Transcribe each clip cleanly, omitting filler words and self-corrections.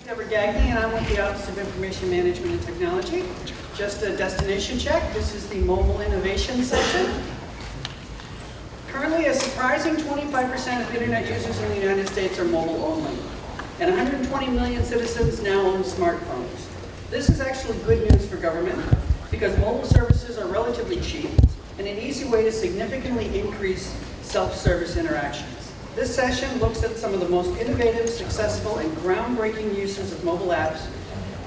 Deborah Gagney, and I'm with the Office of Information Management and Technology. Just a destination check. This is the mobile innovation session. Currently, a surprising 25% of internet users in the United States are mobile only, and 120 million citizens now own smartphones. This is actually good news for government because mobile services are relatively cheap and an easy way to significantly increase self-service interactions. This session looks at some of the most innovative, successful, and groundbreaking uses of mobile apps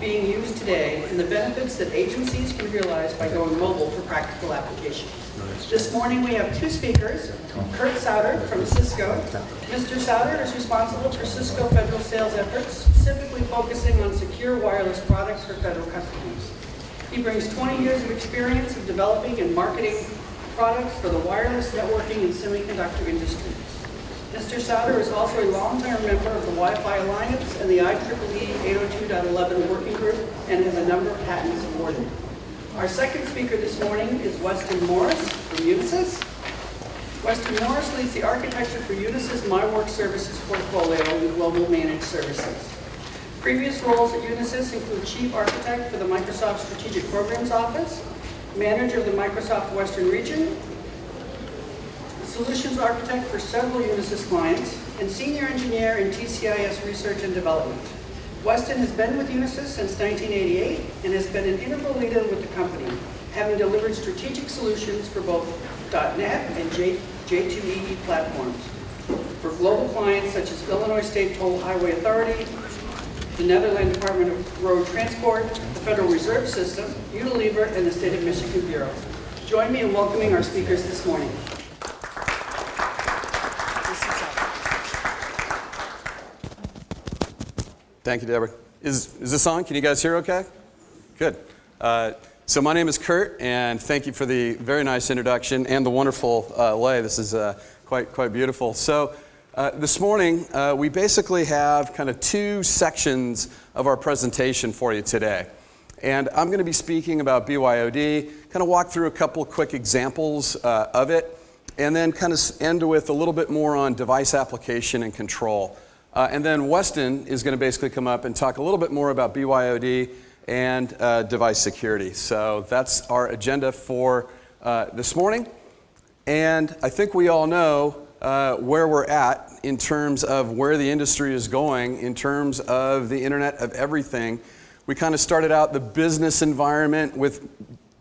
being used today and the benefits that agencies can realize by going mobile for practical applications. This morning we have two speakers, Kurt Sauter from Cisco. Mr. Sauter is responsible for Cisco federal sales efforts, specifically focusing on secure wireless products for federal customers. He brings 20 years of experience of developing and marketing products for the wireless, networking, and semiconductor industries. Mr. Sauter is also a long-term member of the Wi-Fi Alliance and the IEEE 802.11 working group and has a number of patents awarded. Our second speaker this morning is Weston Morris from Unisys. Weston Morris leads the architecture for Unisys MyWork Services portfolio in global managed services. Previous roles at Unisys include Chief Architect for the Microsoft Strategic Programs Office, Manager of the Microsoft Western Region, Solutions Architect for several Unisys clients, and Senior Engineer in TCIS Research and Development. Weston has been with Unisys since 1988 and has been an integral leader with the company, having delivered strategic solutions for both .NET and J2EE platforms for global clients such as Illinois State Toll Highway Authority, the Netherlands Department of Road Transport, the Federal Reserve System, Unilever, and the State of Michigan Bureau. Join me in welcoming our speakers this morning. Thank you, Deborah. Is this on? Can you guys hear okay? Good. So my name is Kurt, and thank you for the very nice introduction and the wonderful lay. This is quite beautiful. So this morning, we basically have kind of two sections of our presentation for you today. And I'm going to be speaking about BYOD, kind of walk through a couple of quick examples of it, and then kind of end with a little bit more on device application and control. And then Weston is going to basically come up and talk a little bit more about BYOD and device security. So that's our agenda for this morning. And I think we all know where we're at in terms of where the industry is going, in terms of the Internet of Everything. We kind of started out the business environment with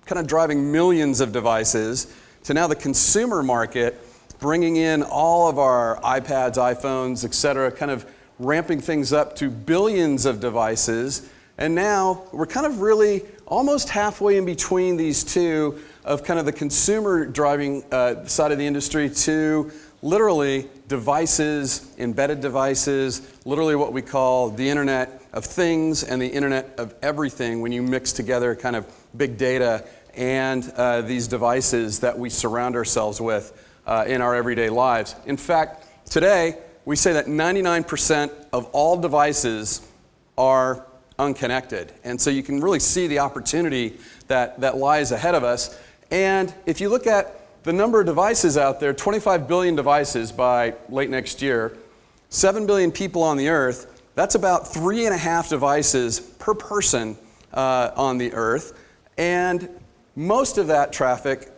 kind of driving millions of devices to now the consumer market, bringing in all of our iPads, iPhones, et cetera, kind of ramping things up to billions of devices. And now we're kind of really almost halfway in between these two of kind of the consumer driving side of the industry to literally devices, embedded devices, literally what we call the Internet of Things and the Internet of Everything when you mix together kind of big data and these devices that we surround ourselves with in our everyday lives. In fact, today, we say that 99% of all devices are unconnected. And so you can really see the opportunity that lies ahead of us. And if you look at the number of devices out there, 25 billion devices by late next year, 7 billion people on the Earth, that's about 3.5 devices per person on the Earth. And most of that traffic,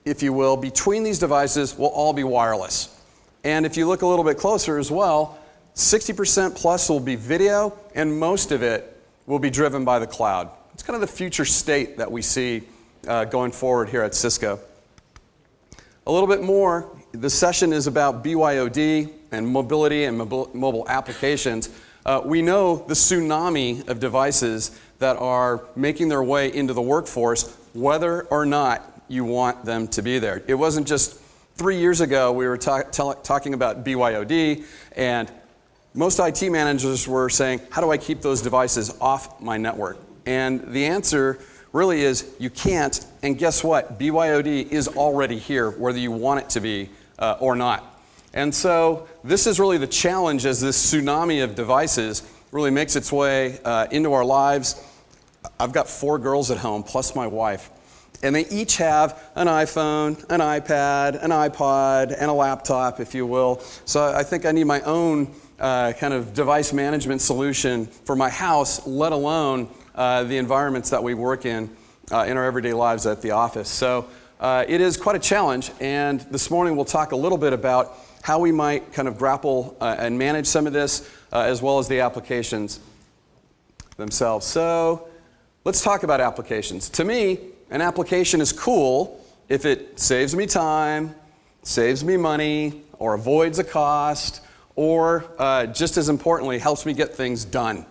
if you will, between these devices will all be wireless. And if you look a little bit closer as well, 60% plus will be video, and most of it will be driven by the cloud. It's kind of the future state that we see going forward here at Cisco. A little bit more, the session is about BYOD and mobility and mobile applications. We know the tsunami of devices that are making their way into the workforce, whether or not you want them to be there. It wasn't just 3 years ago we were talking about BYOD, and most IT managers were saying, how do I keep those devices off my network? And the answer really is you can't, and guess what? BYOD is already here, whether you want it to be or not. And so this is really the challenge as this tsunami of devices really makes its way into our lives. I've got 4 girls at home, plus my wife. And they each have an iPhone, an iPad, an iPod, and a laptop, if you will. So I think I need my own kind of device management solution for my house, let alone the environments that we work in our everyday lives at the office. So it is quite a challenge, and this morning we'll talk a little bit about how we might kind of grapple and manage some of this, as well as the applications themselves. So let's talk about applications. To me, an application is cool if it saves me time, saves me money, or avoids a cost, or just as importantly, helps me get things done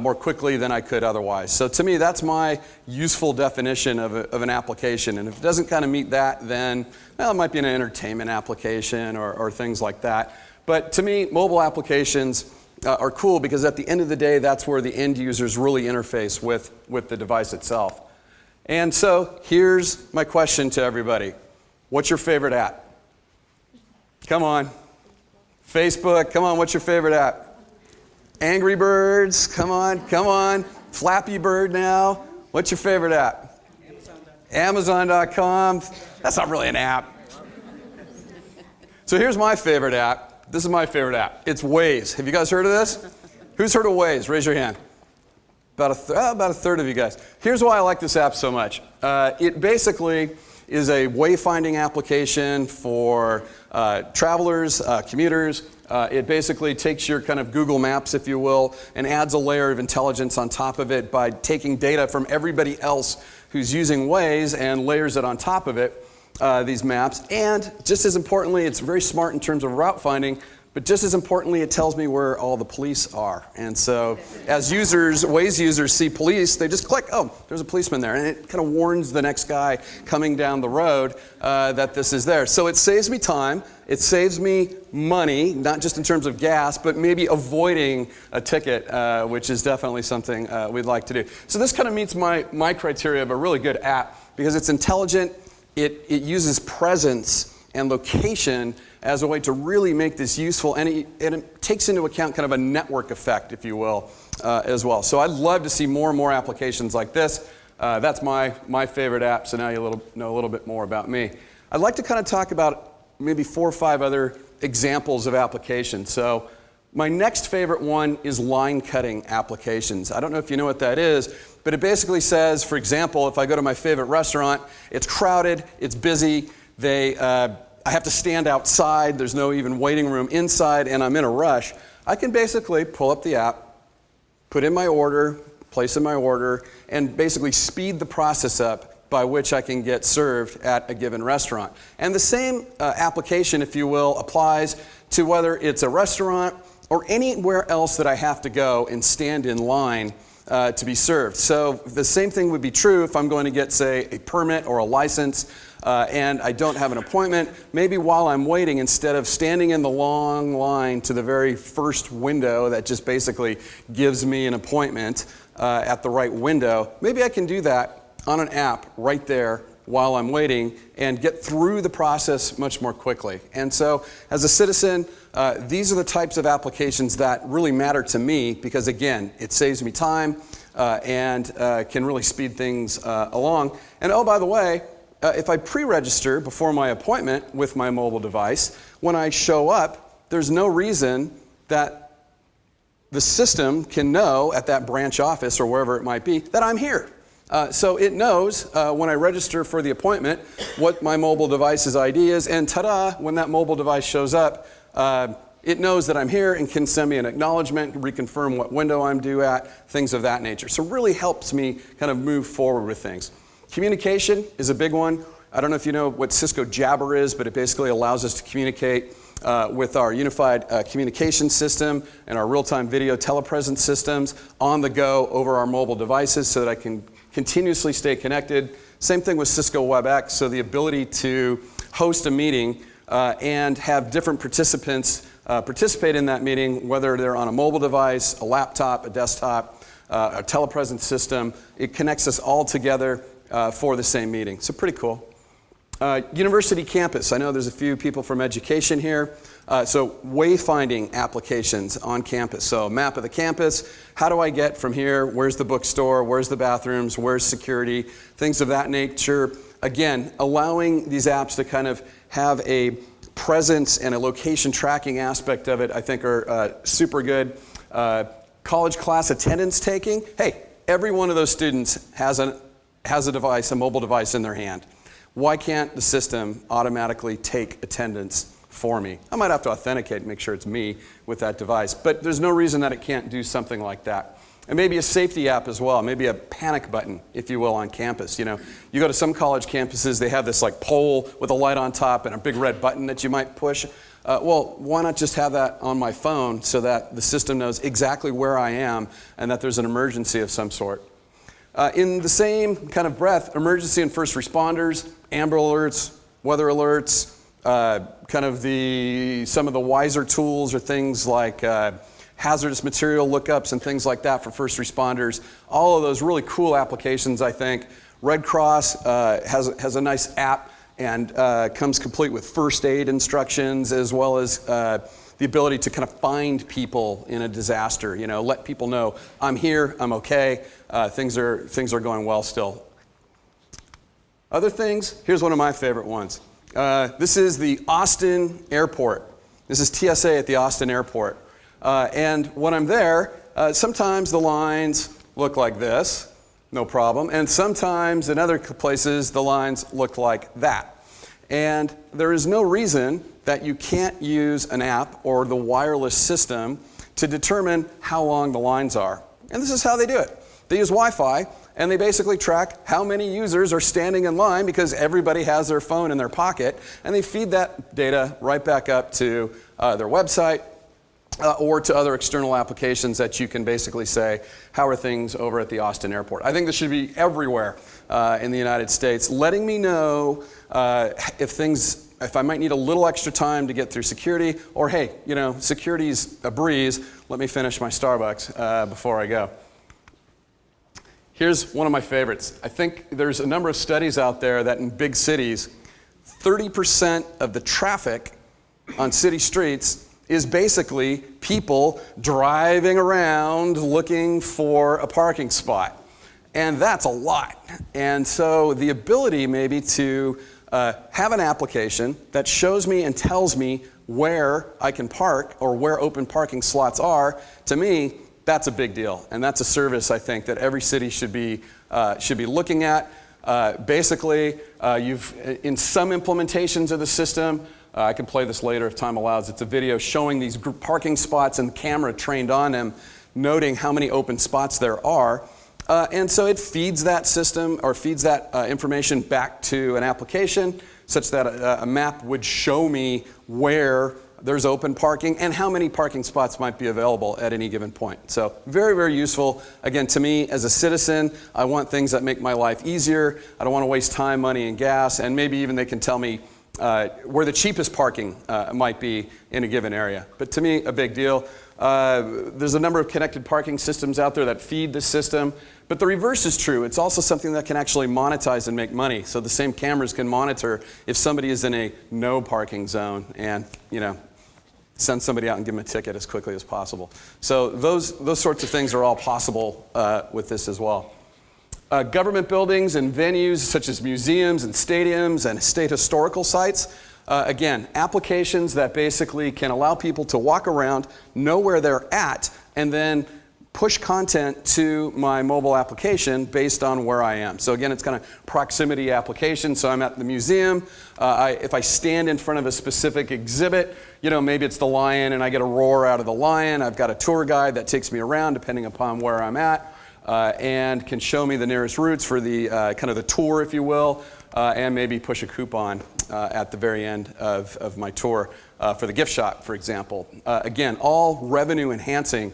more quickly than I could otherwise. So to me, that's my useful definition of an application. And if it doesn't kind of meet that, then well, it might be an entertainment application or things like that. But to me, mobile applications are cool because at the end of the day, that's where the end users really interface with the device itself. And so here's my question to everybody. What's your favorite app? Come on. Facebook, come on, what's your favorite app? Angry Birds, come on. Flappy Bird now. What's your favorite app? Amazon.com. That's not really an app. So here's my favorite app. This is my favorite app. It's Waze. Have you guys heard of this? Who's heard of Waze? Raise your hand. About a third of you guys. Here's why I like this app so much. It basically is a wayfinding application for travelers, commuters. It basically takes your kind of Google Maps, if you will, and adds a layer of intelligence on top of it by taking data from everybody else who's using Waze and layers it on top of it, these maps. And just as importantly, it's very smart in terms of route finding, but just as importantly, it tells me where all the police are. And so as users, Waze users see police, they just click, oh, there's a policeman there. And it kind of warns the next guy coming down the road that this is there. So it saves me time. It saves me money, not just in terms of gas, but maybe avoiding a ticket, which is definitely something we'd like to do. So this kind of meets my criteria of a really good app because it's intelligent. It uses presence and location as a way to really make this useful, and it takes into account kind of a network effect, if you will, as well. So I'd love to see more and more applications like this. That's my favorite app, so now you know a little bit more about me. I'd like to kind of talk about maybe 4 or 5 other examples of applications. So my next favorite one is line cutting applications. I don't know if you know what that is, but it basically says, for example, if I go to my favorite restaurant, it's crowded, it's busy, I have to stand outside, there's no even waiting room inside, and I'm in a rush. I can basically pull up the app, put in my order, place in my order, and basically speed the process up by which I can get served at a given restaurant. And the same application, if you will, applies to whether it's a restaurant or anywhere else that I have to go and stand in line to be served. So the same thing would be true if I'm going to get, say, a permit or a license and I don't have an appointment. Maybe while I'm waiting, instead of standing in the long line to the very first window that just basically gives me an appointment at the right window, maybe I can do that on an app right there while I'm waiting and get through the process much more quickly. And so as a citizen, these are the types of applications that really matter to me because, again, it saves me time and can really speed things along. And oh, by the way, if I pre-register before my appointment with my mobile device, when I show up, there's no reason that the system can know at that branch office or wherever it might be that I'm here. So it knows when I register for the appointment what my mobile device's ID is, and ta-da, when that mobile device shows up, it knows that I'm here and can send me an acknowledgement, reconfirm what window I'm due at, things of that nature. So it really helps me kind of move forward with things. Communication is a big one. I don't know if you know what Cisco Jabber is, but it basically allows us to communicate with our unified communication system and our real-time video telepresence systems on the go over our mobile devices so that I can continuously stay connected. Same thing with Cisco WebEx, so the ability to host a meeting and have different participants participate in that meeting, whether they're on a mobile device, a laptop, a desktop, a telepresence system. It connects us all together for the same meeting. So pretty cool. University campus. I know there's a few people from education here. So wayfinding applications on campus. So map of the campus. How do I get from here? Where's the bookstore? Where's the bathrooms? Where's security? Things of that nature. Again, allowing these apps to kind of have a presence and a location tracking aspect of it, I think are super good. College class attendance taking. Hey, every one of those students has a device, a mobile device in their hand. Why can't the system automatically take attendance for me? I might have to authenticate and make sure it's me with that device, but there's no reason that it can't do something like that. And maybe a safety app as well, maybe a panic button, if you will, on campus. You know, you go to some college campuses, they have this like pole with a light on top and a big red button that you might push. Well, why not just have that on my phone so that the system knows exactly where I am and that there's an emergency of some sort? In the same kind of breath, emergency and first responders, Amber Alerts, weather alerts, some of the wiser tools are things like hazardous material lookups and things like that for first responders. All of those really cool applications, I think. Red Cross has a nice app and comes complete with first aid instructions, as well as the ability to kind of find people in a disaster. You know, let people know I'm here, I'm okay, things are going well still. Other things, here's one of my favorite ones. This is the Austin Airport. This is TSA at the Austin Airport. And when I'm there, sometimes the lines look like this, no problem. And sometimes in other places, the lines look like that. And there is no reason that you can't use an app or the wireless system to determine how long the lines are. And this is how they do it. They use Wi-Fi, and they basically track how many users are standing in line because everybody has their phone in their pocket, and they feed that data right back up to their website or to other external applications that you can basically say, how are things over at the Austin Airport? I think this should be everywhere in the United States, letting me know if I might need a little extra time to get through security, or hey, you know, security's a breeze, let me finish my Starbucks before I go. Here's one of my favorites. I think there's a number of studies out there that in big cities, 30% of the traffic on city streets is basically people driving around looking for a parking spot. And that's a lot. And so the ability maybe to have an application that shows me and tells me where I can park or where open parking slots are, to me, that's a big deal. And that's a service I think that every city should be looking at. Basically, in some implementations of the system, I can play this later if time allows. It's a video showing these parking spots and the camera trained on them, noting how many open spots there are. And so it feeds that system or feeds that information back to an application such that a map would show me where there's open parking and how many parking spots might be available at any given point. So very, very useful. Again, to me as a citizen, I want things that make my life easier. I don't want to waste time, money, and gas, and maybe even they can tell me where the cheapest parking might be in a given area. But to me, a big deal. There's a number of connected parking systems out there that feed the system, but the reverse is true. It's also something that can actually monetize and make money. So the same cameras can monitor if somebody is in a no parking zone and, you know, send somebody out and give them a ticket as quickly as possible. So those sorts of things are all possible with this as well. Government buildings and venues such as museums and stadiums and state historical sites. Again, applications that basically can allow people to walk around, know where they're at, and then push content to my mobile application based on where I am. So again, it's kind of proximity application. So I'm at the museum. If I stand in front of a specific exhibit, you know, maybe it's the lion and I get a roar out of the lion. I've got a tour guide that takes me around depending upon where I'm at and can show me the nearest routes for the kind of the tour, if you will, and maybe push a coupon at the very end of my tour for the gift shop, for example. Again, all revenue enhancing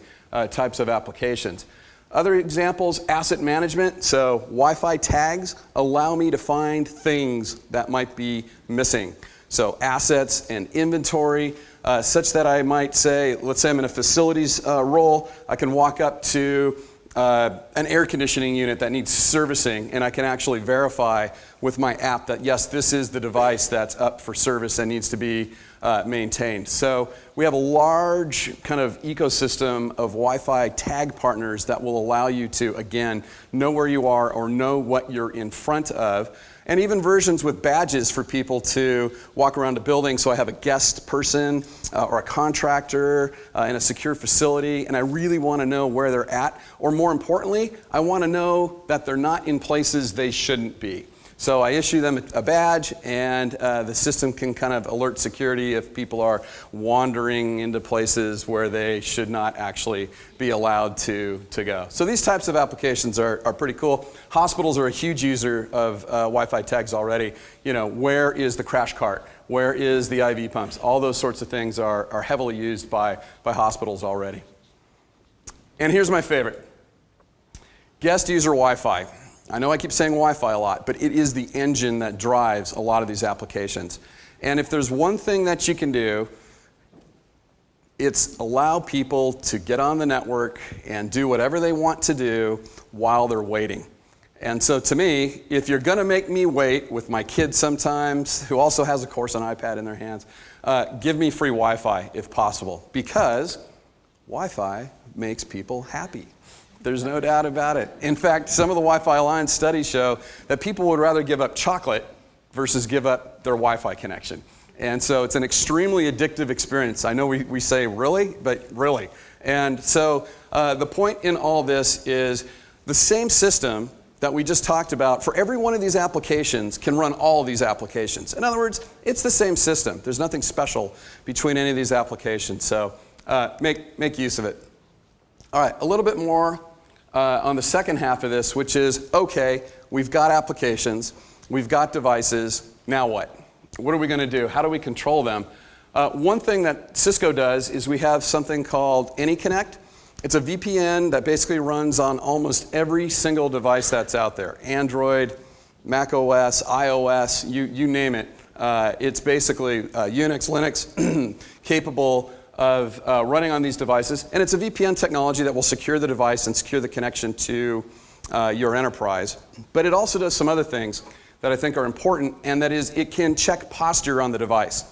types of applications. Other examples, asset management. So Wi-Fi tags allow me to find things that might be missing. So assets and inventory, such that I might say, let's say I'm in a facilities role, I can walk up to an air conditioning unit that needs servicing, and I can actually verify with my app that yes, this is the device that's up for service and needs to be maintained. So we have a large kind of ecosystem of Wi-Fi tag partners that will allow you to, again, know where you are or know what you're in front of. and even versions with badges for people to walk around a building. So I have a guest person or a contractor in a secure facility, and I really want to know where they're at. Or more importantly, I want to know that they're not in places they shouldn't be. So I issue them a badge, and the system can kind of alert security if people are wandering into places where they should not actually be allowed to go. So these types of applications are pretty cool. Hospitals are a huge user of Wi-Fi tags already. You know, where is the crash cart? Where is the IV pumps? All those sorts of things are heavily used by hospitals already. And here's my favorite. Guest user Wi-Fi. I know I keep saying Wi-Fi a lot, but it is the engine that drives a lot of these applications. And if there's one thing that you can do, it's allow people to get on the network and do whatever they want to do while they're waiting. And so to me, if you're going to make me wait with my kids sometimes, who also has, of course, an iPad in their hands, give me free Wi-Fi if possible, because Wi-Fi makes people happy. There's no doubt about it. In fact, some of the Wi-Fi Alliance studies show that people would rather give up chocolate versus give up their Wi-Fi connection. And so it's an extremely addictive experience. I know we say really, but really. And so the point in all this is the same system that we just talked about for every one of these applications can run all of these applications. In other words, it's the same system. There's nothing special between any of these applications. So make use of it. All right, a little bit more on the second half of this, which is, okay, we've got applications, we've got devices, now what? What are we going to do? How do we control them? One thing that Cisco does is we have something called AnyConnect. It's a VPN that basically runs on almost every single device that's out there. Android, Mac OS, iOS, you name it. It's basically Unix, Linux capable of running on these devices, and it's a VPN technology that will secure the device and secure the connection to your enterprise. But it also does some other things that I think are important, and that is it can check posture on the device.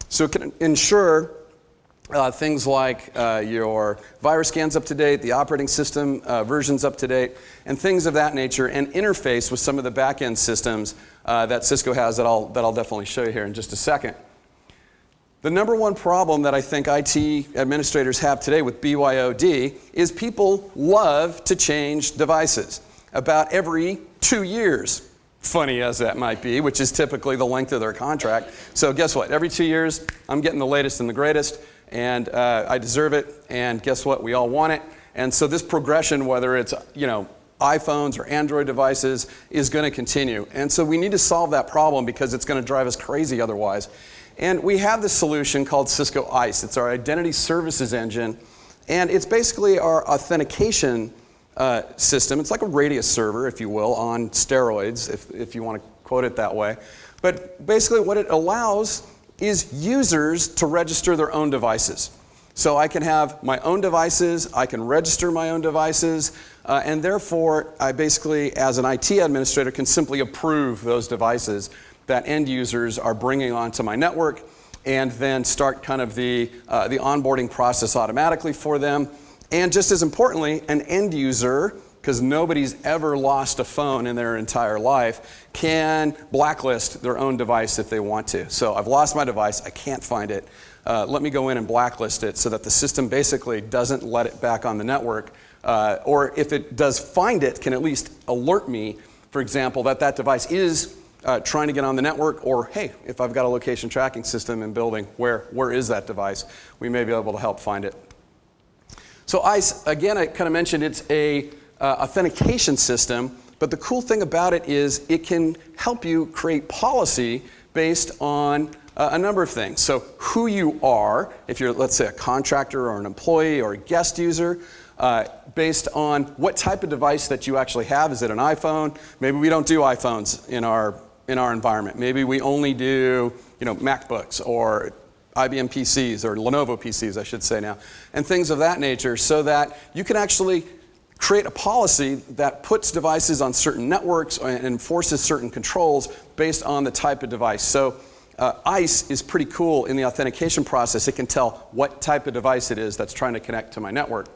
So it can ensure things like your virus scans up to date, the operating system versions up to date, and things of that nature, and interface with some of the back-end systems that Cisco has that I'll definitely show you here in just a second. The number one problem that I think IT administrators have today with BYOD is people love to change devices about every 2 years, funny as that might be, which is typically the length of their contract. So guess what? Every 2 years, I'm getting the latest and the greatest, and I deserve it, and guess what? We all want it. And so this progression, whether it's iPhones or Android devices, is going to continue. And so we need to solve that problem because it's going to drive us crazy otherwise. And we have this solution called Cisco ISE. It's our identity services engine, and it's basically our authentication system. It's like a Radius server, if you will, on steroids, if you want to quote it that way. But basically what it allows is users to register their own devices. So I can have my own devices, I can register my own devices, and therefore I basically, as an IT administrator, can simply approve those devices that end users are bringing onto my network, and then start kind of the onboarding process automatically for them. And just as importantly, an end user, because nobody's ever lost a phone in their entire life, can blacklist their own device if they want to. So I've lost my device, I can't find it. Let me go in and blacklist it so that the system basically doesn't let it back on the network. Or if it does find it, can at least alert me, for example, that device is trying to get on the network, or hey, if I've got a location tracking system in building, where is that device? We may be able to help find it. So ISE, again, I kind of mentioned it's a authentication system, but the cool thing about it is it can help you create policy based on a number of things. So who you are, if you're, let's say, a contractor or an employee or a guest user, based on what type of device that you actually have. Is it an iPhone? Maybe we don't do iPhones in our environment. Maybe we only do MacBooks or IBM PCs or Lenovo PCs, I should say now, and things of that nature, so that you can actually create a policy that puts devices on certain networks and enforces certain controls based on the type of device. So ISE is pretty cool in the authentication process. It can tell what type of device it is that's trying to connect to my network.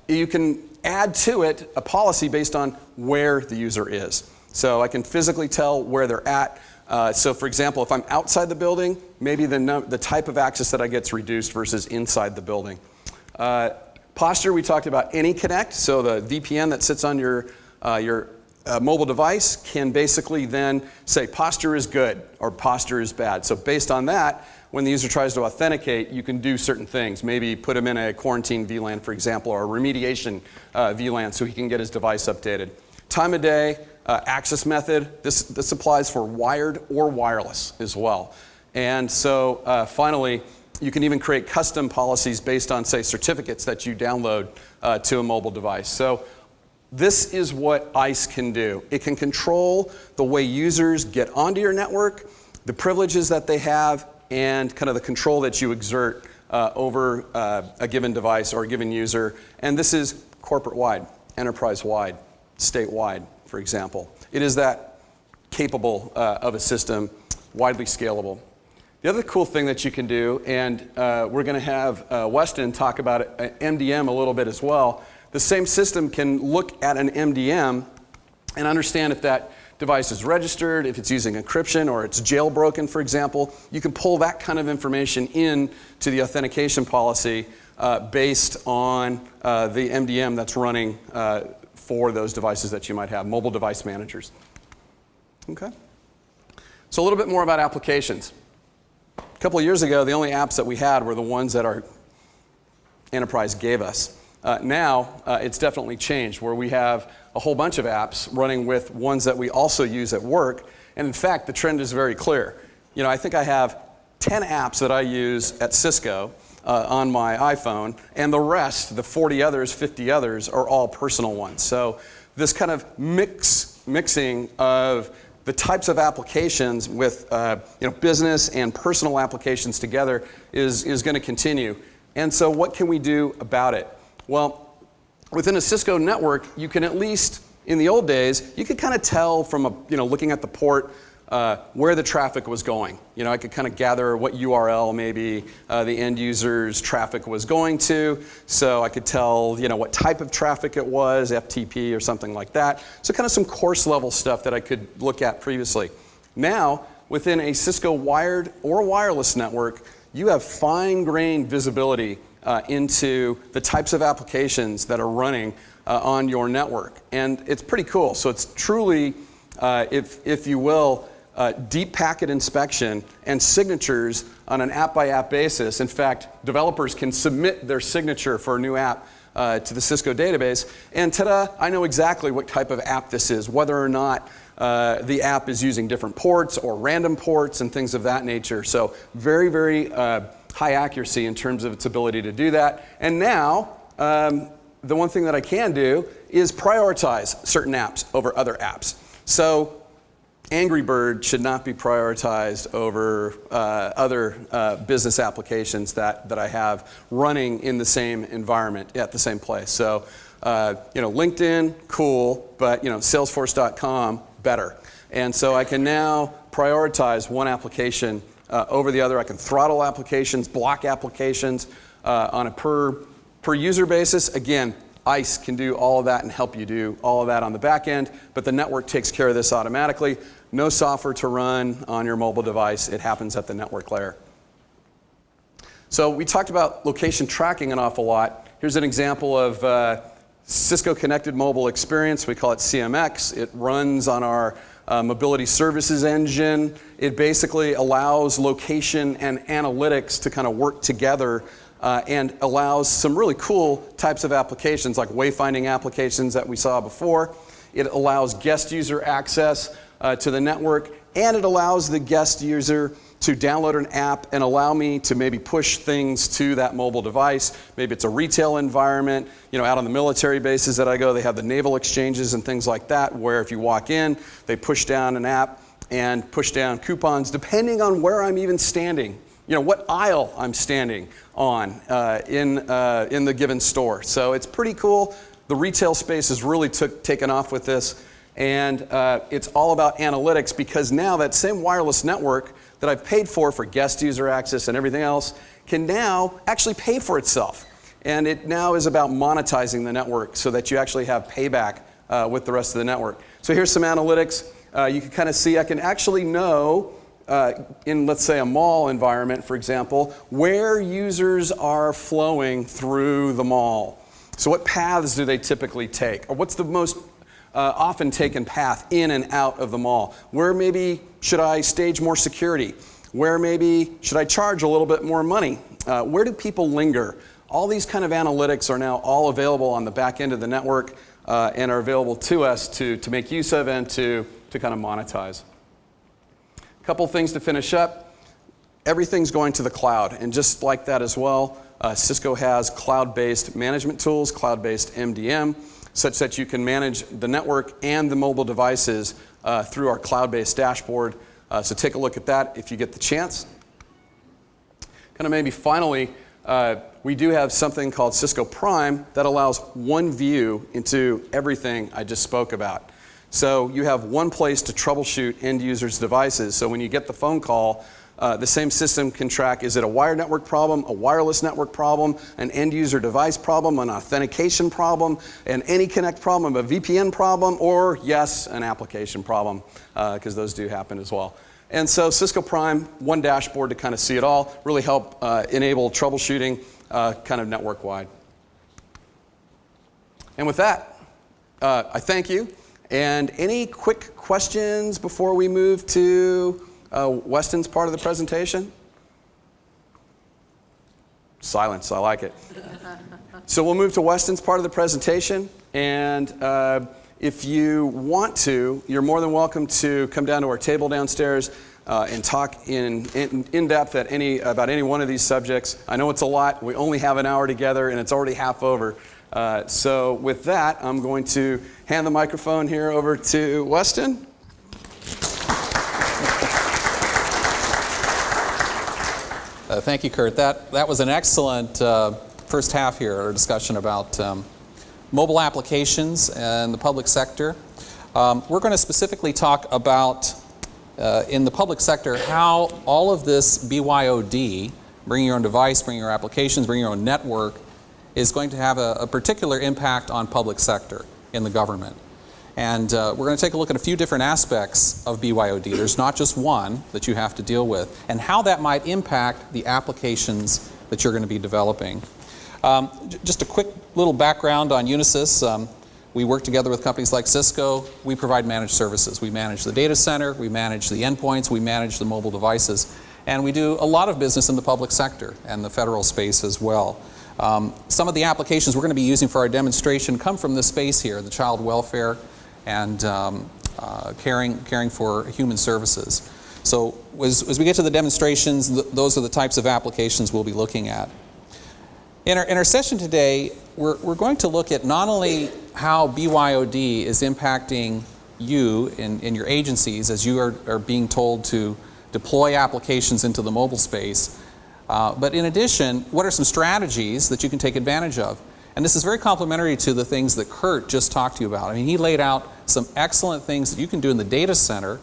You can add to it a policy based on where the user is. So I can physically tell where they're at. So for example, if I'm outside the building, maybe the type of access that I get is reduced versus inside the building. Posture, we talked about AnyConnect, so the VPN that sits on your mobile device can basically then say posture is good or posture is bad. So based on that, when the user tries to authenticate, you can do certain things. Maybe put him in a quarantine VLAN, for example, or a remediation VLAN so he can get his device updated. Time of day, access method, this applies for wired or wireless as well. And so finally, you can even create custom policies based on, say, certificates that you download to a mobile device. So this is what ICE can do. It can control the way users get onto your network, the privileges that they have, and kind of the control that you exert over a given device or a given user. And this is corporate-wide, enterprise-wide, statewide, for example. It is that capable of a system, widely scalable. The other cool thing that you can do, and we're going to have Weston talk about MDM a little bit as well. The same system can look at an MDM and understand if that device is registered, if it's using encryption, or it's jailbroken, for example. You can pull that kind of information in to the authentication policy based on the MDM that's running for those devices that you might have, mobile device managers. Okay. So a little bit more about applications. A couple of years ago, the only apps that we had were the ones that our enterprise gave us. Now, it's definitely changed, where we have a whole bunch of apps running with ones that we also use at work. And in fact, the trend is very clear. You know, I think I have 10 apps that I use at Cisco on my iPhone, and the rest, the 40 others, 50 others, are all personal ones. So this kind of mixing of the types of applications with business and personal applications together is going to continue. And so what can we do about it? Well, within a Cisco network, you can at least, in the old days, you could kind of tell from looking at the port where the traffic was going. You know, I could kind of gather what URL maybe the end user's traffic was going to. So I could tell, what type of traffic it was, FTP or something like that. So kind of some course level stuff that I could look at previously. Now, within a Cisco wired or wireless network, you have fine-grained visibility into the types of applications that are running on your network. And it's pretty cool. So it's truly, if you will, deep packet inspection and signatures on an app-by-app basis. In fact, developers can submit their signature for a new app to the Cisco database. And ta-da, I know exactly what type of app this is, whether or not the app is using different ports or random ports and things of that nature. So very, very high accuracy in terms of its ability to do that. And now, the one thing that I can do is prioritize certain apps over other apps. So Angry Bird should not be prioritized over other business applications that I have running in the same environment at the same place. So, LinkedIn, cool, but Salesforce.com, better. And so I can now prioritize one application over the other. I can throttle applications, block applications on a per user basis. Again, ICE can do all of that and help you do all of that on the back end, but the network takes care of this automatically. No software to run on your mobile device. It happens at the network layer. So we talked about location tracking an awful lot. Here's an example of Cisco Connected Mobile Experience. We call it CMX. It runs on our mobility services engine. It basically allows location and analytics to kind of work together and allows some really cool types of applications like wayfinding applications that we saw before. It allows guest user access to the network, and it allows the guest user to download an app and allow me to maybe push things to that mobile device. Maybe it's a retail environment, out on the military bases that I go, they have the naval exchanges and things like that, where if you walk in, they push down an app and push down coupons depending on where I'm even standing, what aisle I'm standing on in the given store. So it's pretty cool. The retail space has really taken off with this. And it's all about analytics, because now that same wireless network that I've paid for guest user access and everything else can now actually pay for itself. And it now is about monetizing the network so that you actually have payback with the rest of the network. So here's some analytics. You can kind of see, I can actually know in, let's say, a mall environment, for example, where users are flowing through the mall. So what paths do they typically take? Or what's the most often taken path in and out of the mall? Where maybe should I stage more security? Where maybe should I charge a little bit more money? Where do people linger? All these kind of analytics are now all available on the back end of the network and are available to us to make use of and to kind of monetize. A couple things to finish up. Everything's going to the cloud, and just like that as well, Cisco has cloud-based management tools, cloud-based MDM, such that you can manage the network and the mobile devices through our cloud-based dashboard. So take a look at that if you get the chance. Kind of maybe finally, we do have something called Cisco Prime that allows one view into everything I just spoke about. So you have one place to troubleshoot end users' devices. So when you get the phone call, the same system can track, is it a wired network problem, a wireless network problem, an end user device problem, an authentication problem, an AnyConnect problem, a VPN problem, or yes, an application problem, because those do happen as well. And so Cisco Prime, one dashboard to kind of see it all, really help enable troubleshooting kind of network-wide. And with that, I thank you. And any quick questions before we move to Weston's part of the presentation? Silence, I like it. So we'll move to Weston's part of the presentation, and if you want to, you're more than welcome to come down to our table downstairs and talk in depth about any one of these subjects. I know it's a lot. We only have an hour together, and it's already half over. So with that, I'm going to hand the microphone here over to Weston. Thank you, Kurt. That was an excellent first half here, our discussion about mobile applications and the public sector. We're going to specifically talk about, in the public sector, how all of this BYOD, bring your own device, bring your applications, bring your own network, is going to have a particular impact on public sector in the government. And we're going to take a look at a few different aspects of BYOD. There's not just one that you have to deal with, and how that might impact the applications that you're going to be developing. Just a quick little background on Unisys. We work together with companies like Cisco. We provide managed services. We manage the data center, we manage the endpoints, we manage the mobile devices, and we do a lot of business in the public sector and the federal space as well. Some of the applications we're going to be using for our demonstration come from this space here, the child welfare and caring for human services. So as we get to the demonstrations, those are the types of applications we'll be looking at. In our session today, we're going to look at not only how BYOD is impacting you in your agencies as you are being told to deploy applications into the mobile space, but in addition, what are some strategies that you can take advantage of? And this is very complementary to the things that Kurt just talked to you about. I mean, he laid out some excellent things that you can do in the data center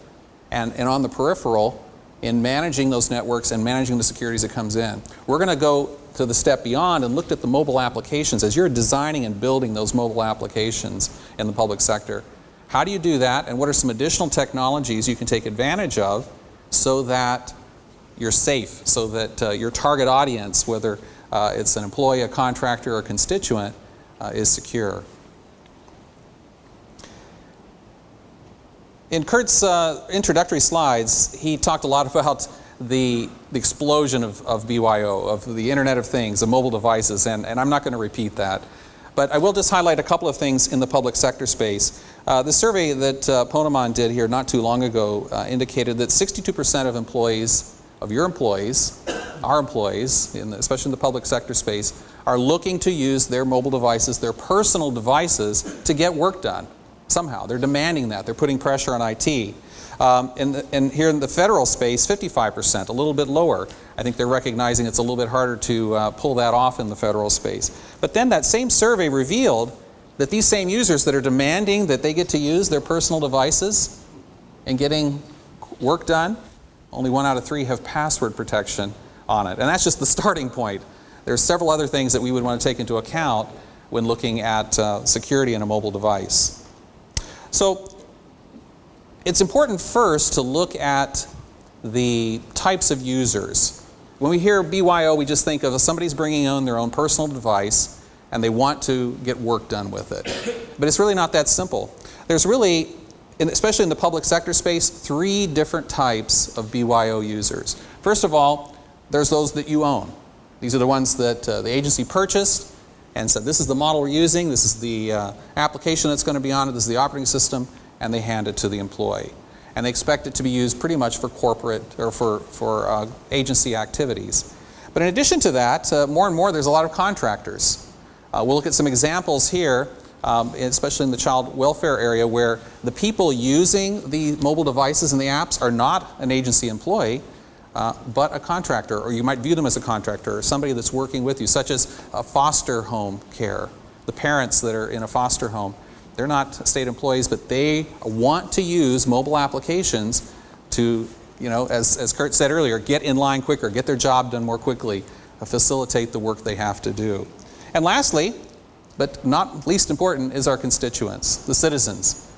and on the peripheral in managing those networks and managing the security as it comes in. We're going to go to the step beyond and look at the mobile applications. As you're designing and building those mobile applications in the public sector, how do you do that, and what are some additional technologies you can take advantage of so that you're safe, so that your target audience, whether it's an employee, a contractor, or a constituent, is secure. In Kurt's introductory slides, he talked a lot about the explosion of BYO, of the Internet of Things, of mobile devices, and I'm not going to repeat that. But I will just highlight a couple of things in the public sector space. The survey that Ponemon did here not too long ago indicated that 62% of employees, of your employees, our employees, especially in the public sector space, are looking to use their mobile devices, their personal devices, to get work done. Somehow, they're demanding that. They're putting pressure on IT. And here in the federal space, 55%, a little bit lower. I think they're recognizing it's a little bit harder to pull that off in the federal space. But then that same survey revealed that these same users that are demanding that they get to use their personal devices and getting work done, only 1 out of 3 have password protection on it. And that's just the starting point. There's several other things that we would want to take into account when looking at security in a mobile device. So it's important first to look at the types of users. When we hear BYO, we just think of somebody's bringing in their own personal device and they want to get work done with it. But it's really not that simple. There's really, especially in the public sector space, 3 different types of BYO users. First of all, there's those that you own. These are the ones that the agency purchased and said, this is the model we're using, this is the application that's going to be on it, this is the operating system, and they hand it to the employee. And they expect it to be used pretty much for corporate or for agency activities. But in addition to that, more and more there's a lot of contractors. We'll look at some examples here, especially in the child welfare area, where the people using the mobile devices and the apps are not an agency employee, but a contractor, or you might view them as a contractor, or somebody that's working with you, such as a foster home care. The parents that are in a foster home, they're not state employees, but they want to use mobile applications to, as Kurt said earlier, get in line quicker, get their job done more quickly, facilitate the work they have to do. And lastly, but not least important, is our constituents, the citizens.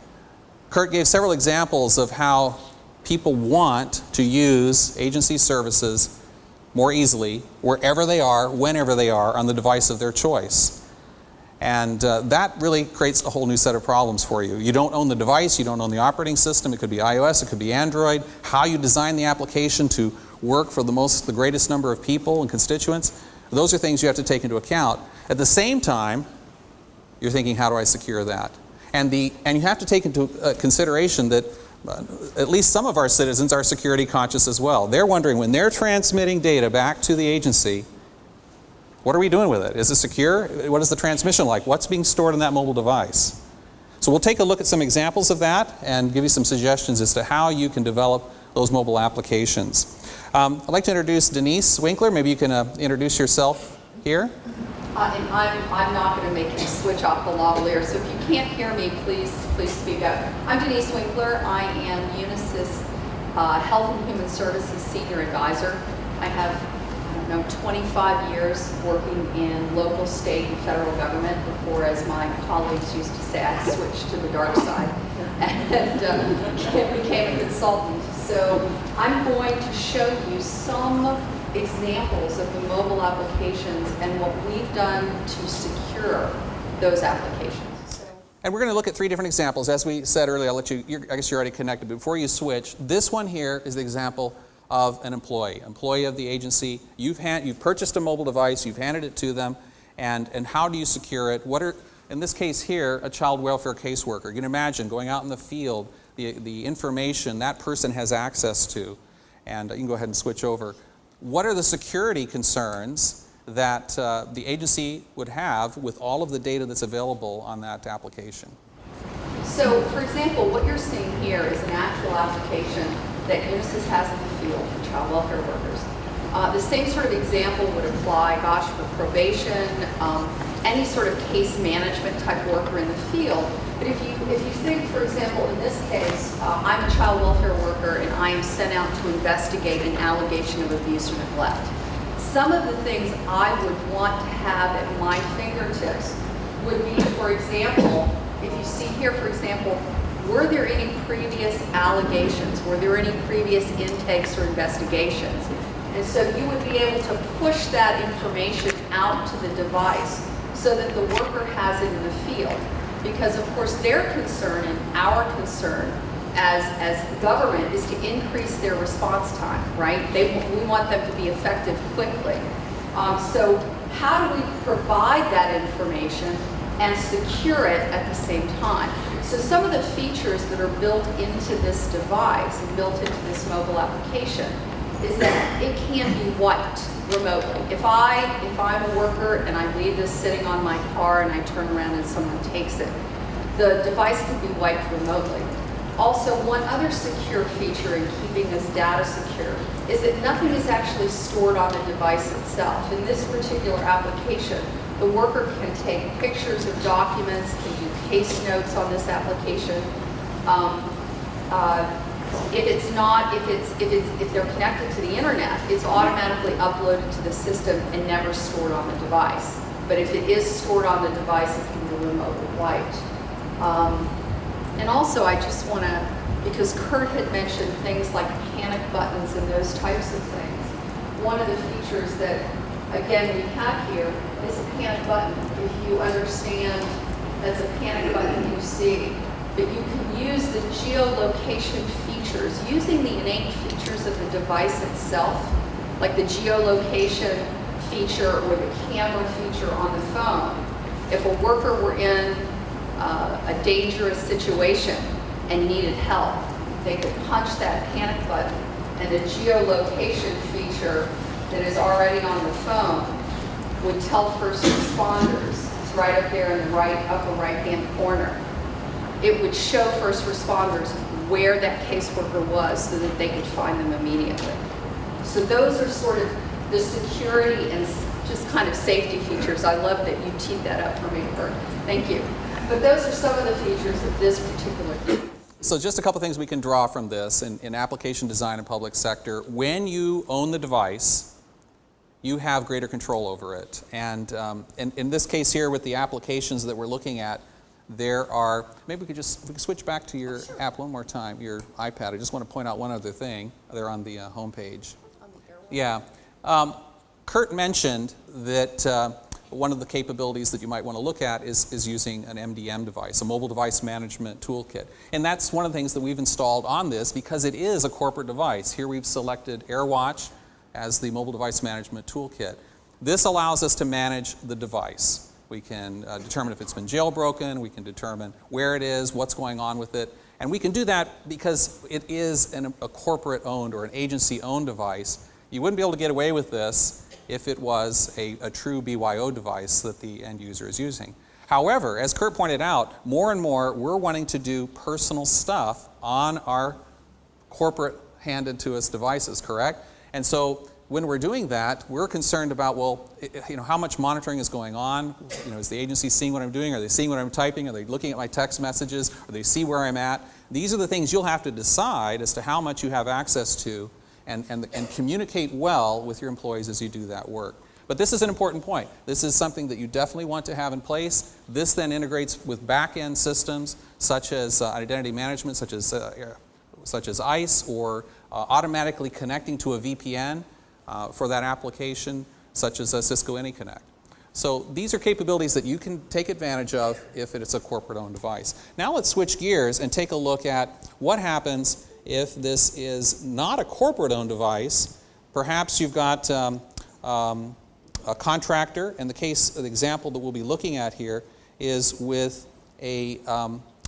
Kurt gave several examples of how people want to use agency services more easily, wherever they are, whenever they are, on the device of their choice. And that really creates a whole new set of problems for you. You don't own the device, you don't own the operating system. It could be iOS, it could be Android. How you design the application to work for the greatest number of people and constituents, those are things you have to take into account. At the same time, you're thinking, how do I secure that? And you have to take into consideration that at least some of our citizens are security conscious as well. They're wondering, when they're transmitting data back to the agency, what are we doing with it? Is it secure? What is the transmission like? What's being stored on that mobile device? So we'll take a look at some examples of that and give you some suggestions as to how you can develop those mobile applications. I'd like to introduce Denise Winkler. Maybe you can introduce yourself here. And I'm not going to make you switch off the lavalier, so if you can't hear me, please speak up. I'm Denise Winkler. I am Unisys Health and Human Services Senior Advisor. I have 25 years working in local, state, and federal government before, as my colleagues used to say, I switched to the dark side and became a consultant. So I'm going to show you some examples of the mobile applications and what we've done to secure those applications. And we're going to look at 3 different examples. As we said earlier, I guess you're already connected, but before you switch, this one here is the example of an employee of the agency. You've purchased a mobile device, you've handed it to them, and how do you secure it? In this case here, a child welfare caseworker. You can imagine going out in the field, the information that person has access to, and you can go ahead and switch over. What are the security concerns that the agency would have with all of the data that's available on that application? So, for example, what you're seeing here is an actual application that Unisys has in the field for child welfare workers. The same sort of example would apply, for probation, any sort of case management type worker in the field. But if you think, for example, in this case, I'm a child welfare worker and I am sent out to investigate an allegation of abuse or neglect. Some of the things I would want to have at my fingertips would be, for example, if you see here, for example, were there any previous allegations? Were there any previous intakes or investigations? And so you would be able to push that information out to the device so that the worker has it in the field. Because of course their concern and our concern as government is to increase their response time, right? We want them to be effective quickly. So how do we provide that information and secure it at the same time? So some of the features that are built into this device and built into this mobile application is that it can be wiped remotely. If I'm a worker and I leave this sitting on my car and I turn around and someone takes it, the device can be wiped remotely. Also, one other secure feature in keeping this data secure is that nothing is actually stored on the device itself. In this particular application, the worker can take pictures of documents, can do case notes on this application. If they're connected to the internet, it's automatically uploaded to the system and never stored on the device. But if it is stored on the device, it can be remotely wiped. And also, I just want to, because Kurt had mentioned things like panic buttons and those types of things. One of the features that, again, we have here is a panic button. If you understand, that's a panic button you see. But you can use the geolocation features, using the innate features of the device itself, like the geolocation feature or the camera feature on the phone. If a worker were in a dangerous situation and needed help, they could punch that panic button, and the geolocation feature that is already on the phone would tell first responders, it's right up there in the upper right-hand corner. It would show first responders where that caseworker was so that they could find them immediately. So those are sort of the security and just kind of safety features. I love that you teed that up for me, Kurt. Thank you. But those are some of the features of this particular. So just a couple things we can draw from this in application design and public sector. When you own the device, you have greater control over it. And in this case here with the applications that we're looking at, there are, maybe we could switch back to your app one more time, your iPad. I just want to point out one other thing. They're on the homepage. Yeah. Kurt mentioned that one of the capabilities that you might want to look at is using an MDM device, a mobile device management toolkit. And that's one of the things that we've installed on this because it is a corporate device. Here we've selected AirWatch as the mobile device management toolkit. This allows us to manage the device. We can determine if it's been jailbroken, we can determine where it is, what's going on with it, and we can do that because it is a corporate-owned or an agency-owned device. You wouldn't be able to get away with this if it was a true BYO device that the end user is using. However, as Kurt pointed out, more and more we're wanting to do personal stuff on our corporate handed to us devices, correct? And so when we're doing that, we're concerned about, well, how much monitoring is going on? Is the agency seeing what I'm doing? Are they seeing what I'm typing? Are they looking at my text messages? Or they see where I'm at? These are the things you'll have to decide as to how much you have access to and communicate well with your employees as you do that work. But this is an important point. This is something that you definitely want to have in place. This then integrates with back-end systems such as identity management, such as ICE, or automatically connecting to a VPN. For that application, such as Cisco AnyConnect. So these are capabilities that you can take advantage of if it's a corporate-owned device. Now let's switch gears and take a look at what happens if this is not a corporate-owned device. Perhaps you've got a contractor, and the example that we'll be looking at here is with a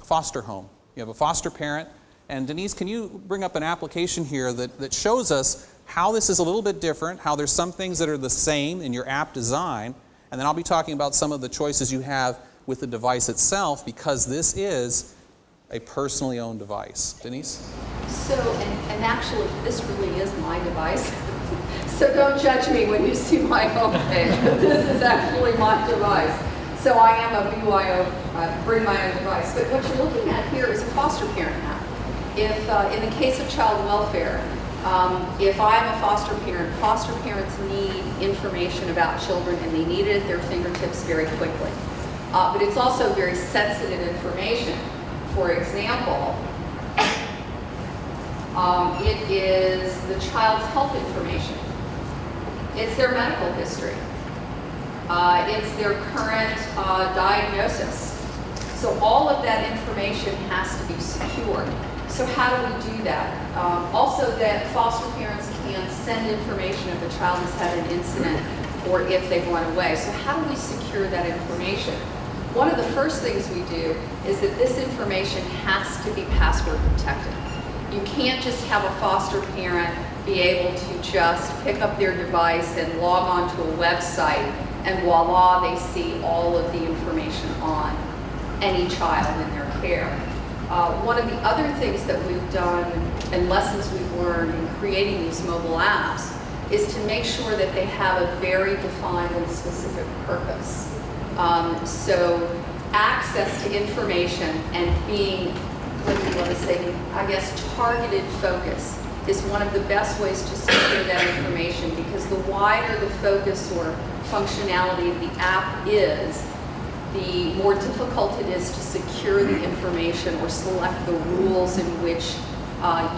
foster home. You have a foster parent, and Denise, can you bring up an application here that shows us how this is a little bit different, how there's some things that are the same in your app design, and then I'll be talking about some of the choices you have with the device itself because this is a personally owned device. Denise? So, and actually, this really is my device. So don't judge me when you see my homepage, but this is actually my device. So I am a BYO, bring my own device. But what you're looking at here is a foster parent app. If, in the case of child welfare, if I'm a foster parents need information about children and they need it at their fingertips very quickly. But it's also very sensitive information. For example, it is the child's health information. It's their medical history. It's their current diagnosis. So all of that information has to be secured. So how do we do that? Also that foster parents can send information if a child has had an incident or if they've run away. So how do we secure that information? One of the first things we do is that this information has to be password protected. You can't just have a foster parent be able to just pick up their device and log on to a website and voila, they see all of the information on any child in their care. One of the other things that we've done and lessons we've learned in creating these mobile apps is to make sure that they have a very defined and specific purpose. So access to information and being, what do you want to say, I guess targeted focus is one of the best ways to secure that information, because the wider the focus or functionality of the app is, the more difficult it is to secure the information or select the rules in which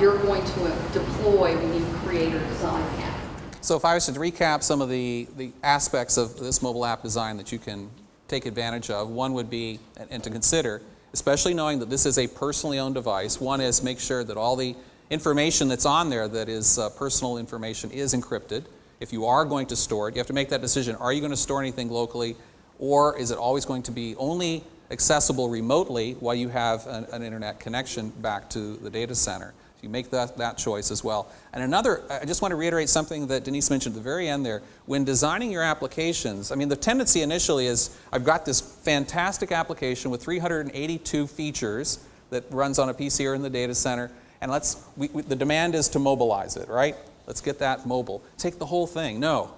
you're going to deploy when you create or design an app. So if I was to recap some of the aspects of this mobile app design that you can take advantage of, one would be, and to consider, especially knowing that this is a personally owned device, one is make sure that all the information that's on there that is personal information is encrypted. If you are going to store it, you have to make that decision. Are you going to store anything locally, or is it always going to be only accessible remotely while you have an internet connection back to the data center? So you make that choice as well. And another, I just want to reiterate something that Denise mentioned at the very end there. When designing your applications, I mean, the tendency initially is, I've got this fantastic application with 382 features that runs on a PC or in the data center, and the demand is to mobilize it, right? Let's get that mobile. Take the whole thing. No.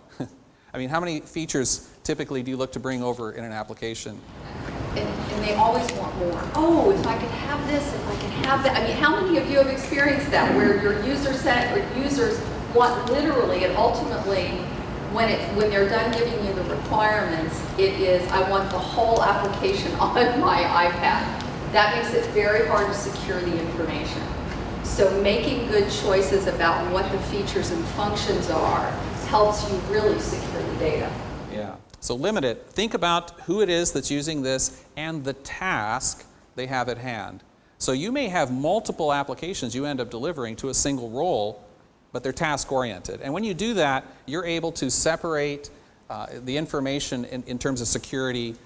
I mean, how many features typically do you look to bring over in an application? And they always want more. Oh, if I could have this, if I could have that. I mean, how many of you have experienced that, where your users want literally and ultimately, when they're done giving you the requirements, it is, I want the whole application on my iPad. That makes it very hard to secure the information. So making good choices about what the features and functions are helps you really secure the data. Yeah. So limit it. Think about who it is that's using this and the task they have at hand. So you may have multiple applications you end up delivering to a single role, but they're task-oriented. And when you do that, you're able to separate the information in terms of security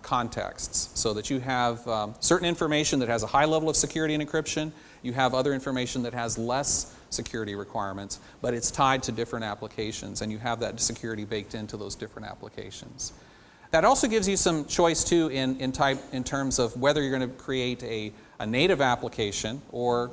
contexts, so that you have certain information that has a high level of security and encryption, you have other information that has less security requirements, but it's tied to different applications, and you have that security baked into those different applications. That also gives you some choice too in terms of whether you're going to create a native application, or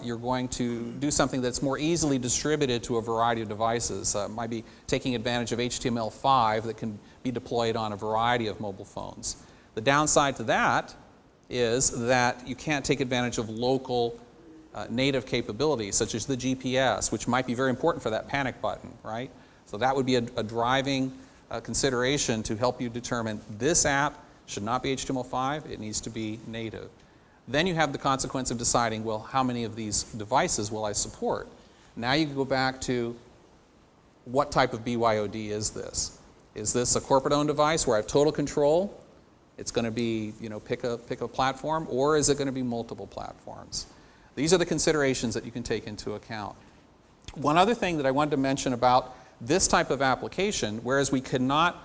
you're going to do something that's more easily distributed to a variety of devices. Might be taking advantage of HTML5 that can be deployed on a variety of mobile phones. The downside to that is that you can't take advantage of local native capabilities, such as the GPS, which might be very important for that panic button, right? So that would be a driving consideration to help you determine this app should not be HTML5, it needs to be native. Then you have the consequence of deciding, well, how many of these devices will I support? Now you can go back to what type of BYOD is this? Is this a corporate-owned device where I have total control? It's going to be, pick a platform, or is it going to be multiple platforms? These are the considerations that you can take into account. One other thing that I wanted to mention about this type of application, whereas we cannot,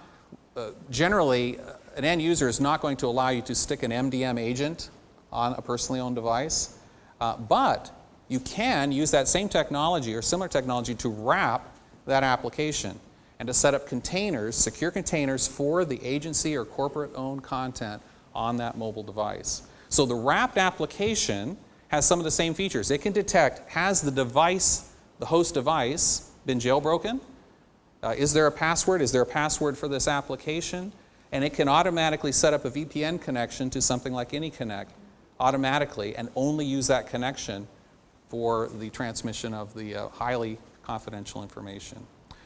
generally, an end user is not going to allow you to stick an MDM agent on a personally owned device, but you can use that same technology or similar technology to wrap that application and to set up containers, secure containers for the agency or corporate-owned content on that mobile device. So the wrapped application has some of the same features. It can detect, has the device, the host device, been jailbroken? Is there a password? Is there a password for this application? And it can automatically set up a VPN connection to something like AnyConnect automatically, and only use that connection for the transmission of the highly confidential information.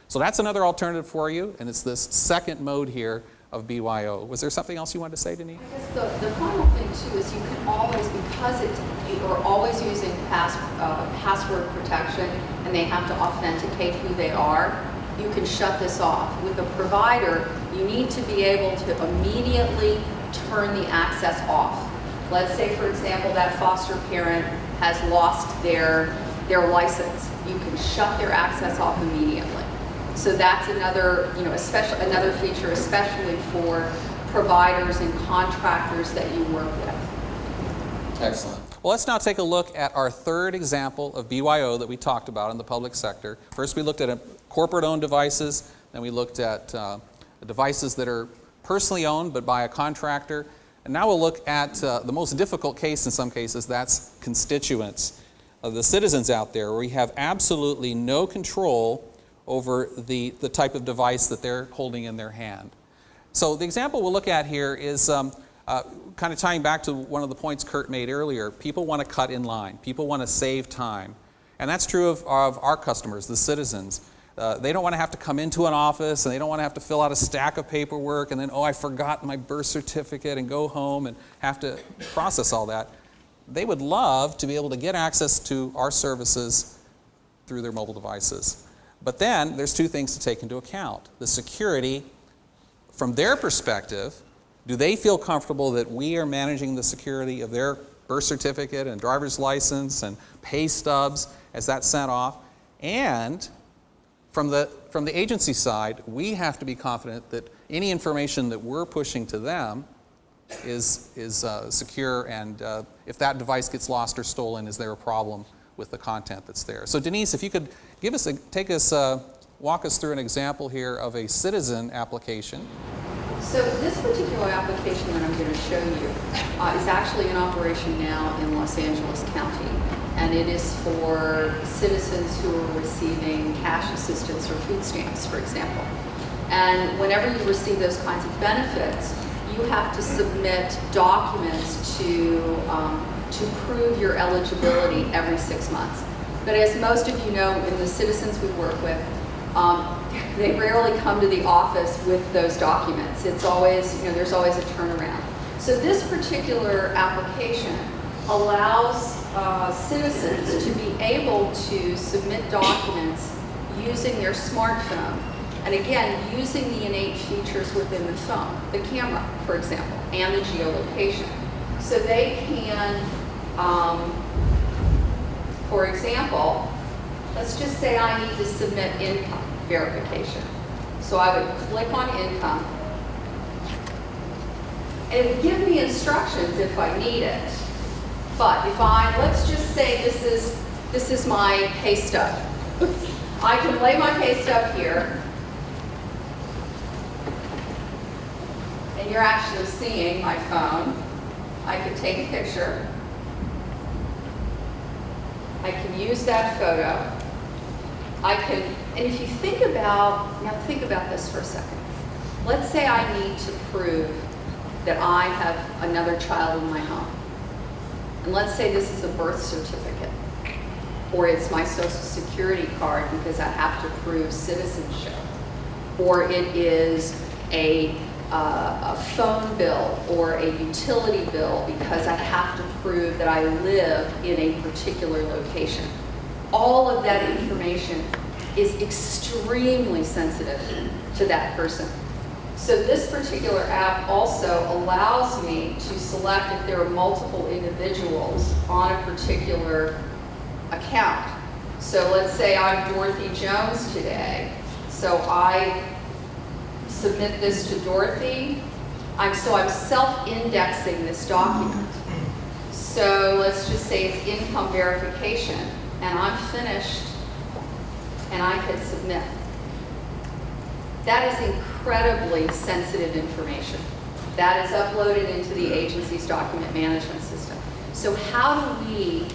So that's another alternative for you, and it's this second mode here of BYO. Was there something else you wanted to say, Denise? I guess the final thing too is you can always, because you are always using password protection and they have to authenticate who they are, you can shut this off. With a provider, you need to be able to immediately turn the access off. Let's say, for example, that foster parent has lost their license. You can shut their access off immediately. So that's another, another feature, especially for providers and contractors that you work with. Excellent. Well, let's now take a look at our third example of BYO that we talked about in the public sector. First, we looked at corporate-owned devices. Then we looked at devices that are personally owned but by a contractor. And now we'll look at the most difficult case in some cases, that's constituents, the citizens out there, where we have absolutely no control over the type of device that they're holding in their hand. So the example we'll look at here is kind of tying back to one of the points Kurt made earlier. People want to cut in line. People want to save time. And that's true of our customers, the citizens. They don't want to have to come into an office, and they don't want to have to fill out a stack of paperwork, and then, oh, I forgot my birth certificate, and go home and have to process all that. They would love to be able to get access to our services through their mobile devices. But then there's two things to take into account. The security, from their perspective, do they feel comfortable that we are managing the security of their birth certificate and driver's license and pay stubs as that's sent off? And from the agency side, we have to be confident that any information that we're pushing to them is secure, and if that device gets lost or stolen, is there a problem with the content that's there? So Denise, if you could walk us through an example here of a citizen application. So this particular application that I'm going to show you is actually in operation now in Los Angeles County, and it is for citizens who are receiving cash assistance or food stamps, for example. And whenever you receive those kinds of benefits, you have to submit documents to prove your eligibility every 6 months. But as most of you know, in the citizens we work with, they rarely come to the office with those documents. It's always, there's always a turnaround. So this particular application allows citizens to be able to submit documents using their smartphone, and again, using the innate features within the phone, the camera, for example, and the geolocation. So they can, for example, let's just say I need to submit income verification. So I would click on income, and it would give me instructions if I need it. But if let's just say this is my pay stub. I can lay my pay stub here, and you're actually seeing my phone. I can take a picture. I can use that photo. And if you think about this for a second. Let's say I need to prove that I have another child in my home. And let's say this is a birth certificate, or it's my Social Security card because I have to prove citizenship, or it is a phone bill or a utility bill because I have to prove that I live in a particular location. All of that information is extremely sensitive to that person. So this particular app also allows me to select if there are multiple individuals on a particular account. So let's say I'm Dorothy Jones today. So I submit this to Dorothy. I'm self-indexing this document. So let's just say it's income verification, and I'm finished, and I hit submit. That is incredibly sensitive information. That is uploaded into the agency's document management system. So how do we,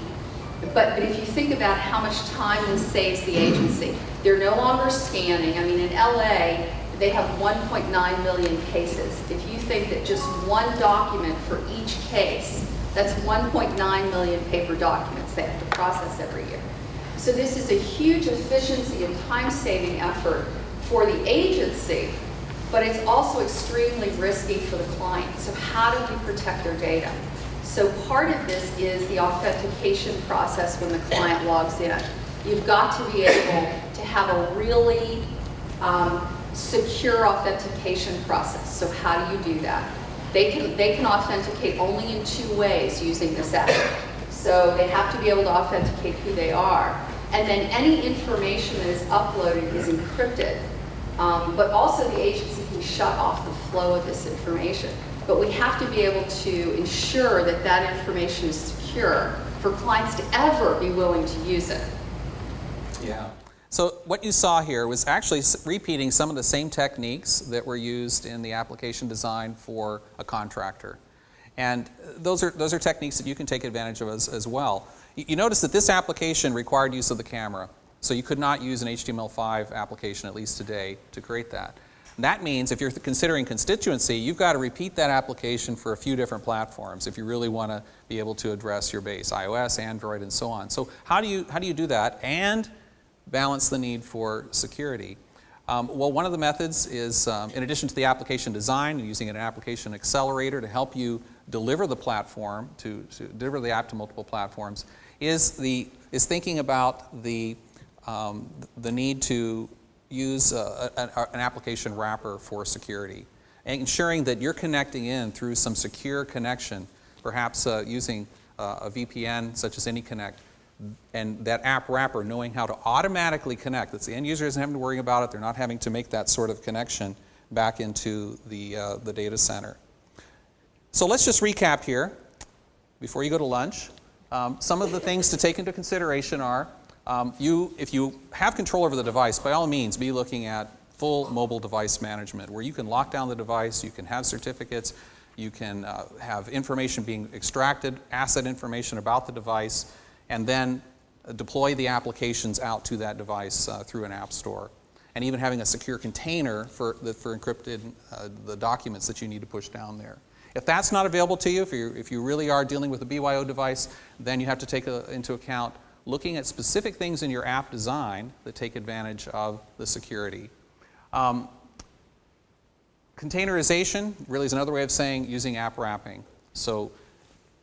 but if you think about how much time this saves the agency, they're no longer scanning. I mean, in LA, they have 1.9 million cases. If you think that just one document for each case, that's 1.9 million paper documents they have to process every year. So this is a huge efficiency and time-saving effort for the agency, but it's also extremely risky for the client. So how do we protect their data? So part of this is the authentication process when the client logs in. You've got to be able to have a really secure authentication process. So how do you do that? They can authenticate only in 2 ways using this app. So they have to be able to authenticate who they are. And then any information that is uploaded is encrypted. But also the agency can shut off the flow of this information. But we have to be able to ensure that that information is secure for clients to ever be willing to use it. Yeah. So what you saw here was actually repeating some of the same techniques that were used in the application design for a contractor. And those are techniques that you can take advantage of as well. You notice that this application required use of the camera. So you could not use an HTML5 application, at least today, to create that. And that means if you're considering constituency, you've got to repeat that application for a few different platforms if you really want to be able to address your base, iOS, Android, and so on. So how do you do that and balance the need for security? Well, one of the methods is, in addition to the application design, using an application accelerator to help you deliver the platform, to deliver the app to multiple platforms, is thinking about the need to use an application wrapper for security, and ensuring that you're connecting in through some secure connection, perhaps using a VPN such as AnyConnect, and that app wrapper knowing how to automatically connect. That's the end user isn't having to worry about it. They're not having to make that sort of connection back into the data center. So let's just recap here before you go to lunch. Some of the things to take into consideration are, if you have control over the device, by all means be looking at full mobile device management, where you can lock down the device, you can have certificates, you can have information being extracted, asset information about the device, and then deploy the applications out to that device through an app store. And even having a secure container for encrypted the documents that you need to push down there. If that's not available to you, if you really are dealing with a BYO device, then you have to take into account looking at specific things in your app design that take advantage of the security. Containerization really is another way of saying using app wrapping. So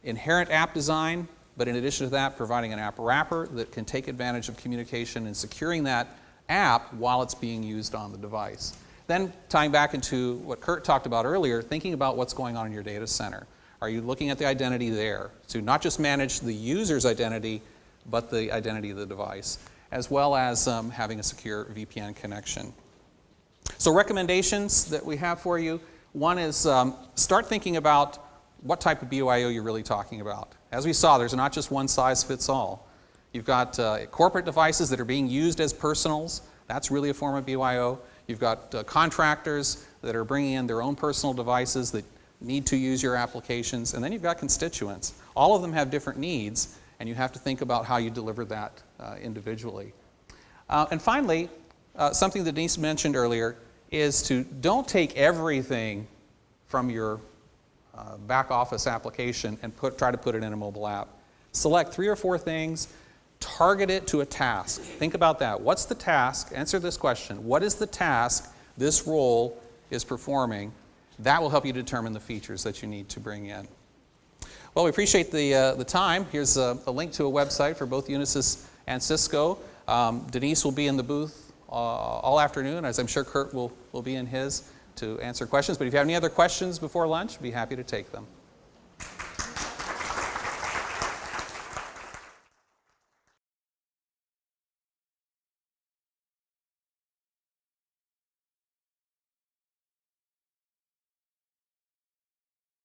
inherent app design, but in addition to that, providing an app wrapper that can take advantage of communication and securing that app while it's being used on the device. Then tying back into what Kurt talked about earlier, thinking about what's going on in your data center. Are you looking at the identity there? To not just manage the user's identity, but the identity of the device, as well as having a secure VPN connection. So recommendations that we have for you. One is start thinking about what type of BYO you're really talking about. As we saw, there's not just one size fits all. You've got corporate devices that are being used as personals. That's really a form of BYO. You've got contractors that are bringing in their own personal devices that need to use your applications. And then you've got constituents. All of them have different needs, and you have to think about how you deliver that individually. And finally, something that Denise mentioned earlier is to don't take everything from your back office application and try to put it in a mobile app. Select 3 or 4 things, target it to a task. Think about that. What's the task? Answer this question. What is the task this role is performing? That will help you determine the features that you need to bring in. Well, we appreciate the time. Here's a link to a website for both Unisys and Cisco. Denise will be in the booth all afternoon, as I'm sure Kurt will be in his to answer questions. But if you have any other questions before lunch, I'd be happy to take them.